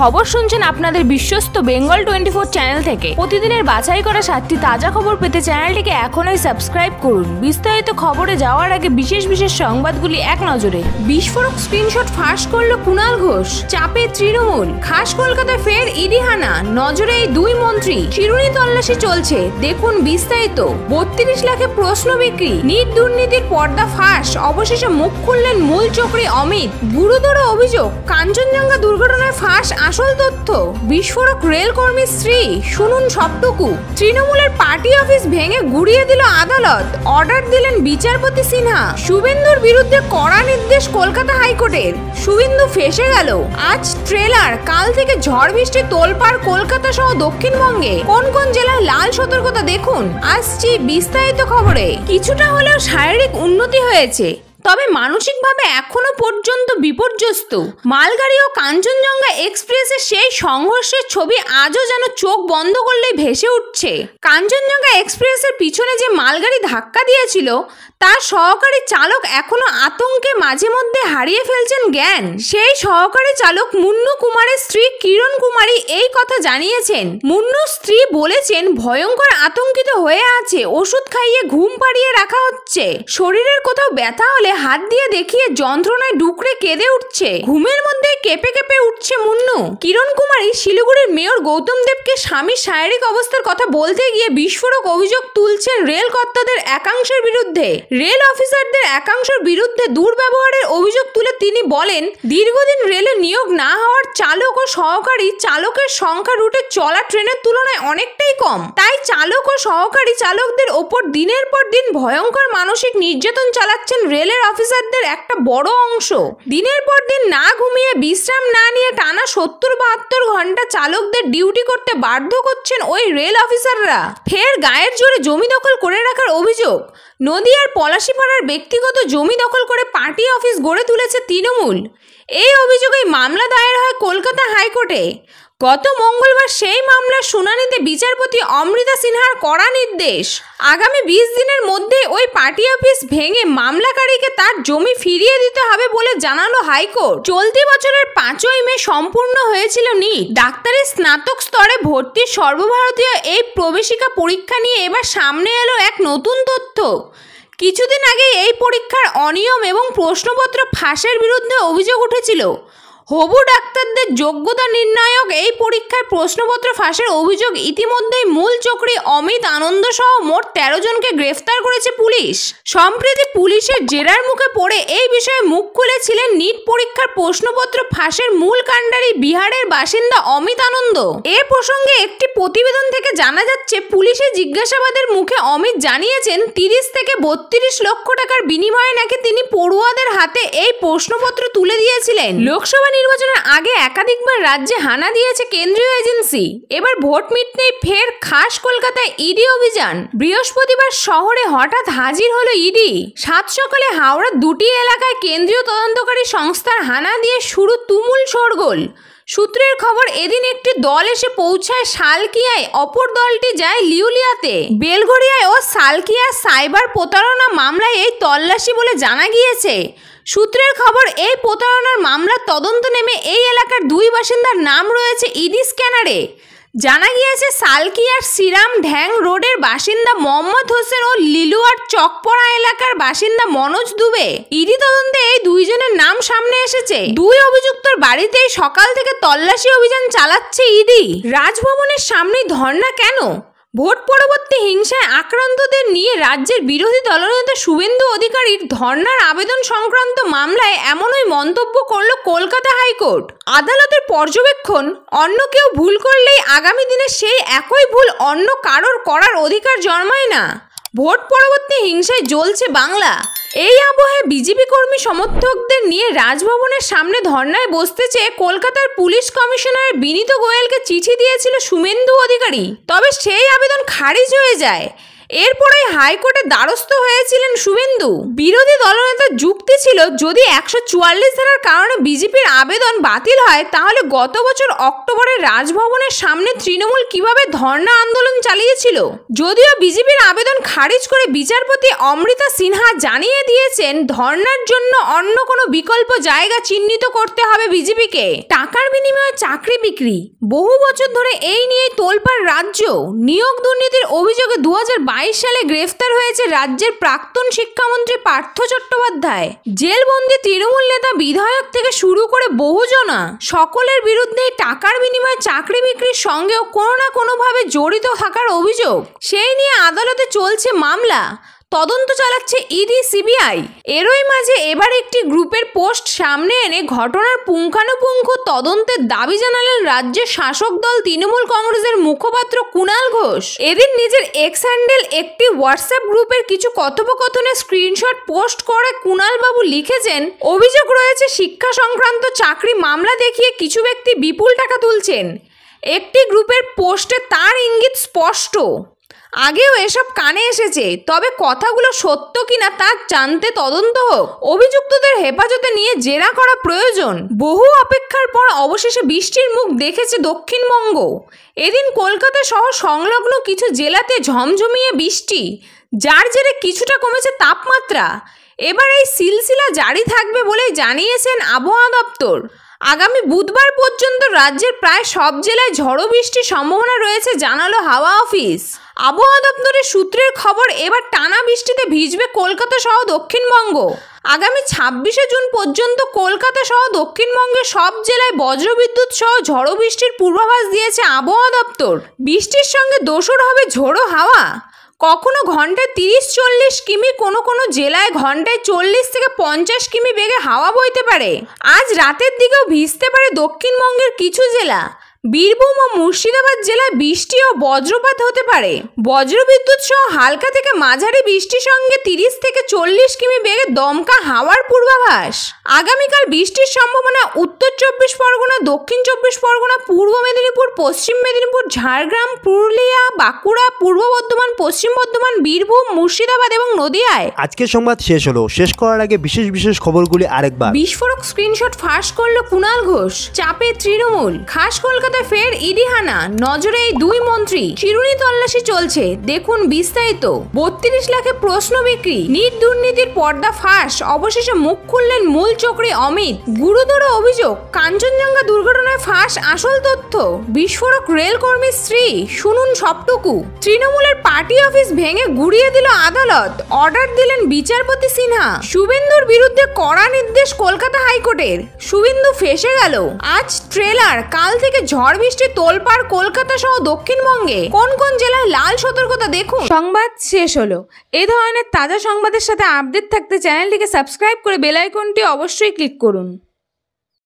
খবর শুনছেন আপনাদের বিশ্বস্ত বেঙ্গল 24 চ্যানেল থেকে। প্রতিদিনের বাছাই করা 7টি তাজা খবর পেতে চ্যানেলটিকে এখনই সাবস্ক্রাইব করুন। বিস্তারিত খবরে যাওয়ার আগে বিশেষ সংবাদগুলি এক নজরে। বিস্ফোরক স্ক্রিনশট ফাঁস করলো কুণাল ঘোষ, চাপে তৃণমূল। খাস কলকাতায় ফের ইডি হানা, নজরে এই দুই মন্ত্রী। শিরুনি তল্লাশি চলছে, দেখুন বিস্তারিত। 32 লাখে প্রশ্ন বিক্রি, নিট দুর্নীতির পর্দা ফাঁস, অবশেষে মুখ খুললেন মূল চক্রী অমিত। গুরুতর অভিযোগ, কাঞ্চনজঙ্ঘা দুর্ঘটনায় ফাঁস আসল তথ্য। বিস্ফোরক রেলকর্মীর স্ত্রী, শুনুন সবটুকু। তৃণমূলের পার্টি অফিস ভেঙে গুড়িয়ে দিল আদালত, অর্ডার দিলেন বিচারপতি সিনহা। শুভেন্দুর বিরুদ্ধে কড়া নির্দেশ কলকাতা হাইকোর্টের, শুভেন্দু ফেঁসে গেল। আজ ট্রেলার, কাল থেকে ঝড় বৃষ্টি তোলপাড় কলকাতা সহ দক্ষিণবঙ্গে। কোন কোন জেলায় লাল সতর্কতা দেখুন। আসছি বিস্তারিত খবরে। কিছুটা হলেও শারীরিক উন্নতি হয়েছে, তবে মানসিকভাবে এখনো পর্যন্ত বিপর্যস্ত। মালগাড়ি ও কাঞ্চনজঙ্ঘা এক্সপ্রেসের সেই সংঘর্ষের ছবি আজও যেন চোখ বন্ধ করলেই ভেসে উঠছে। কাঞ্চনজঙ্ঘা এক্সপ্রেসের পিছনে যে মালগাড়ি ধাক্কা দিয়েছিল তার সহকারী চালক এখনো আতঙ্কে মাঝে মধ্যে হারিয়ে ফেলছেন জ্ঞান। সেই সহকারী চালক মুন্নু কুমারের স্ত্রী কিরণ কুমারী এই কথা জানিয়েছেন। মুন্নুর স্ত্রী বলেছেন, ভয়ঙ্কর আতঙ্কিত হয়ে আছে, ওষুধ খাইয়ে ঘুম পাড়িয়ে রাখা হচ্ছে। শরীরের কোথাও ব্যথা হলে হাত দিয়ে দেখিয়ে যন্ত্রণায় ডুকরে কেঁদে উঠছে। ঘুমের মধ্যে কেঁপে কেঁপে উঠছে মুন্নু। কিরণ কুমারী শিলিগুড়ির মেয়র গৌতম দেবকে স্বামীর শারীরিক অবস্থার কথা বলতে গিয়ে বিস্ফোরক অভিযোগ তুলছেন রেল কর্তাদের একাংশের বিরুদ্ধে। রেল অফিসারদের একাংশের বিরুদ্ধে দুর্ব্যবহারের অভিযোগ তুলে তিনি বলেন, দীর্ঘদিন রেলে নিয়োগ না হওয়ার চালক ও সহকারী চালকের সংখ্যা রুটে চলা ট্রেনের তুলনায় অনেকটাই কম। তাই চালক ও সহকারী চালকদের ওপর দিনের পর দিন ভয়ঙ্কর মানসিক নির্যাতন চালাচ্ছেন রেলের অফিসারদের একটা বড় অংশ। দিনের পর দিন না ঘুমিয়ে বিশ্রাম না নিয়ে টানা 70-72 ঘন্টা চালকদের ডিউটি করতে বাধ্য করছেন ওই রেল অফিসাররা। ফের গায়ের জোরে জমি দখল করে রাখার অভিযোগ। নদিয়ার পলাশীপাড়ার ব্যক্তিগত জমি দখল করে পার্টি অফিস গড়ে তুলেছে তৃণমূল। এই অভিযোগেই মামলা দায়ের হয় কলকাতা হাইকোর্টে। গত মঙ্গলবার সেই মামলার শুনানিতে বিচারপতি অমৃতা সিনহার কড়া নির্দেশ, আগামী 20 দিনের মধ্যে ওই পার্টি অফিস ভেঙে মামলাকারীকে তার জমি ফিরিয়ে দিতে হবে বলে জানালো হাইকোর্ট। চলতি বছরের 5ই মে সম্পূর্ণ হয়েছিল নিট ডাক্তারি স্নাতক স্তরে ভর্তির সর্বভারতীয় এই প্রবেশিকা পরীক্ষা নিয়ে এবার সামনে এলো এক নতুন তথ্য। কিছুদিন আগে এই পরীক্ষার অনিয়ম এবং প্রশ্নপত্র ফাঁসের বিরুদ্ধে অভিযোগ উঠেছিল। হবু ডাক্তারদের যোগ্যতা নির্ণায়ক এই পরীক্ষায় প্রশ্নপত্র ফাঁসের অভিযোগ ইতিমধ্যেই মূল চক্রী অমিত আনন্দ সহ মোট 13 জনকে গ্রেফতার করেছে পুলিশ। সম্প্রতি পুলিশের জেরার মুখে পড়ে এই বিষয়ে মুখ খুলেছিলেন নিট পরীক্ষার প্রশ্নপত্র ফাঁসের মূল কাণ্ডারি বিহারের বাসিন্দা অমিত আনন্দ। এ প্রসঙ্গে একটি প্রতিবেদন থেকে জানা যাচ্ছে, পুলিশের জিজ্ঞাসাবাদের মুখে অমিত জানিয়েছেন 30 থেকে 32 লক্ষ টাকার বিনিময়ে নাকি তিনি পড়ুয়াদের হাতে এই প্রশ্নপত্র তুলে দিয়েছিলেন। লোকসভা নির্বাচনের আগে একাধিকবার রাজ্যে হানা দিয়েছে কেন্দ্রীয় এজেন্সি। এবার ভোট মিটতেই ফের খাস কলকাতায় ইডি অভিযান। বৃহস্পতিবার শহরে হঠাৎ হাজির হলো ইডি। সাত সকালে হাওড়ার 2টি এলাকায় কেন্দ্রীয় তদন্তকারী সংস্থার হানা দিয়ে শুরু তুমুল শোরগোল। সূত্রের খবর, এদিন একটি দল এসে পৌঁছায় সালকিয়ায়, অপর দলটি যায় লিউলিয়াতে। বেলঘরিয়ায় ও সালকিয়া সাইবার প্রতারণা মামলায় এই তল্লাশি বলে জানা গিয়েছে। সূত্রের খবর, এই প্রতারণার মামলার তদন্ত নেমে এই এলাকার 2 বাসিন্দার নাম রয়েছে ইডি স্ক্যানারে। জানা গিয়েছে, সালকিয়ার শ্রীরাম ঢ্যাং রোডের বাসিন্দা মোহাম্মদ হোসেন ও লিলুয়ার চকপড়া এলাকার বাসিন্দা মনোজ দুবে। ইডি তদন্তে এই 2 জনের নাম সামনে এসেছে। 2 অভিযুক্তর বাড়িতেই সকাল থেকে তল্লাশি অভিযান চালাচ্ছে ইডি। রাজভবনের সামনেই ধর্ণা কেন? ভোট পরবর্তী হিংসায় আক্রান্তদের নিয়ে রাজ্যের বিরোধী দলনেতা শুভেন্দু অধিকারীর ধর্ণার আবেদন সংক্রান্ত মামলায় এমনই মন্তব্য করল কলকাতা হাইকোর্ট। আদালতের পর্যবেক্ষণ, অন্য কেউ ভুল করলেই আগামী দিনে সেই একই ভুল অন্য কারোর করার অধিকার জন্মায় না। ভোট পরবর্তী হিংসায় জ্বলছে বাংলা। এই আবহে বিজেপি কর্মী সমর্থকদের নিয়ে রাজভবনের সামনে ধর্নায় বসতে চেয়ে কলকাতার পুলিশ কমিশনার বিনীত গোয়েলকে চিঠি দিয়েছিল শুভেন্দু অধিকারী। তবে সেই আবেদন খারিজ হয়ে যায়। এরপরেই হাইকোর্টে দ্বারস্থ হয়েছিলেন শুভেন্দু। বিরোধী দলনেতার যুক্তি ছিল, যদি 144 ধারার কারণে বিজেপির আবেদন বাতিল হয় তাহলে গত বছর অক্টোবরে রাজভবনের সামনে তৃণমূল কিভাবে ধর্ণা আন্দোলন চালিয়েছিল। যদিও বিজেপির আবেদন খারিজ করে বিচারপতি অমৃতা সিনহা জানিয়ে দিয়েছেন ধর্ণার জন্য অন্য কোনো বিকল্প জায়গা চিহ্নিত করতে হবে বিজেপিকে। টাকার বিনিময়ে চাকরি বিক্রি, বহু বছর ধরে এই নিয়ে তোলপাড় রাজ্য। নিয়োগ দুর্নীতির অভিযোগে 2022 সালে গ্রেফতার হয়েছে রাজ্যের প্রাক্তন শিক্ষামন্ত্রী পার্থ চট্টোপাধ্যায়। জেলবন্দি তৃণমূল নেতা বিধায়ক থেকে শুরু করে বহুজনা, সকলের বিরুদ্ধে টাকার বিনিময়ে চাকরি বিক্রির সঙ্গেও কোনো না কোনোভাবে জড়িত থাকার অভিযোগ। সেই নিয়ে আদালতে চলছে মামলা, তদন্ত চালাচ্ছে ইডি সিবিআই। এরই মাঝে এবার একটি গ্রুপের পোস্ট সামনে এনে ঘটনার পুঙ্খানুপুঙ্খ তদন্তের দাবি জানালেন রাজ্যের শাসক দল তৃণমূল কংগ্রেসের মুখপাত্র কুণাল ঘোষ। এদিন নিজের এক্স হ্যান্ডেল একটি হোয়াটসঅ্যাপ গ্রুপের কিছু কথোপকথনের স্ক্রিনশট পোস্ট করে কুণাল বাবু লিখেছেন, অভিযোগ রয়েছে শিক্ষা সংক্রান্ত চাকরি মামলা দেখিয়ে কিছু ব্যক্তি বিপুল টাকা তুলছেন। একটি গ্রুপের পোস্টে তার ইঙ্গিত স্পষ্ট। আগেও এসব কানে এসেছে, তবে কথাগুলো সত্য কিনা তা জানতে তদন্ত হোক। অভিযুক্তদের হেফাজতে নিয়ে জেরা করা প্রয়োজন। বহু অপেক্ষার পর অবশেষে বৃষ্টির মুখ দেখেছে দক্ষিণবঙ্গ। এদিন কলকাতা সহ সংলগ্ন কিছু জেলাতে ঝমঝমিয়ে বৃষ্টি, যার জেরে কিছুটা কমেছে তাপমাত্রা। এবার এই সিলসিলা জারি থাকবে বলেই জানিয়েছেন আবহাওয়া দপ্তর। আগামী বুধবার পর্যন্ত রাজ্যের প্রায় সব জেলায় ঝড়ো বৃষ্টির সম্ভাবনা রয়েছে জানালো হাওয়া অফিস। আবহাওয়া দপ্তরের সূত্রের খবর, এবার টানা বৃষ্টিতে ভিজবে কলকাতা সহ দক্ষিণবঙ্গ। আগামী 26শে জুন পর্যন্ত কলকাতা সহ দক্ষিণবঙ্গের সব জেলায় বজ্রবিদ্যুৎ সহ ঝড়ো বৃষ্টির পূর্বাভাস দিয়েছে আবহাওয়া দপ্তর। বৃষ্টির সঙ্গে দোসর হবে ঝোড়ো হাওয়া। কখনো ঘন্টায় 30-40 কিমি, কোনো কোনো জেলায় ঘন্টায় 40 থেকে 50 কিমি বেগে হাওয়া বইতে পারে। আজ রাতের দিকেও ভিজতে পারে দক্ষিণবঙ্গের কিছু জেলা। বীরভূম ও মুর্শিদাবাদ জেলায় বৃষ্টি ও বজ্রপাত হতে পারে। বজ্রবিদ্যুৎ সহ হালকা থেকে মাঝারি বৃষ্টির সঙ্গে 30 থেকে 40 কিমি বেগে দমকা হাওয়ার পূর্বাভাস। আগামীকাল বৃষ্টির সম্ভাবনা উত্তর 24 পরগনা, দক্ষিণ 24 পরগনা, পূর্ব মেদিনীপুর, পশ্চিম মেদিনীপুর, ঝাড়গ্রাম, পুরুলিয়া, বাঁকুড়া, পূর্ব বর্ধমান, পশ্চিম বর্ধমান, বীরভূম, মুর্শিদাবাদ এবং নদিয়ায়। আজকের সংবাদ শেষ হলো। শেষ করার আগে বিশেষ খবরগুলি আরেকবার। বিস্ফোরক স্ক্রিনশট ফাঁস করলো কুণাল ঘোষ, চাপে তৃণমূল। খাস কলকাতায় ফের ইডি হানা, নজরে এই দুই মন্ত্রী। চিরুনি তল্লাশি চলছে, দেখুন বিস্তারিত। 32 লাখে প্রশ্ন বিক্রি, নিট দুর্নীতির পর্দা ফাঁস। অবশেষে মুখ খুললেন মূল চক্রী অমিত। গুরুতর অভিযোগ, কাঞ্চনজঙ্ঘা দুর্ঘটনায় ফাঁস আসল তথ্য। বিস্ফোরক রেল কর্মীর স্ত্রী, শুনুন সবটুকু। তৃণমূলের পার্টি অফিস ভেঙে গুড়িয়ে দিল আদালত, অর্ডার দিলেন বিচারপতি সিনহা। শুভেন্দুর বিরুদ্ধে কড়া নির্দেশ কলকাতা হাইকোর্টের। শুভেন্দু ফেঁসে গেল। আজ ট্রেলার, কাল থেকে ঝড় বৃষ্টি তোলপাড় কলকাতা সহ দক্ষিণবঙ্গে। কোন কোন জেলায় লাল সতর্কতা দেখুন। সংবাদ শেষ হলো। এই ধরনের তাজা সংবাদের সাথে আপডেট থাকতে চ্যানেলটিকে সাবস্ক্রাইব করে বেল আইকনটি অবশ্যই ক্লিক করুন।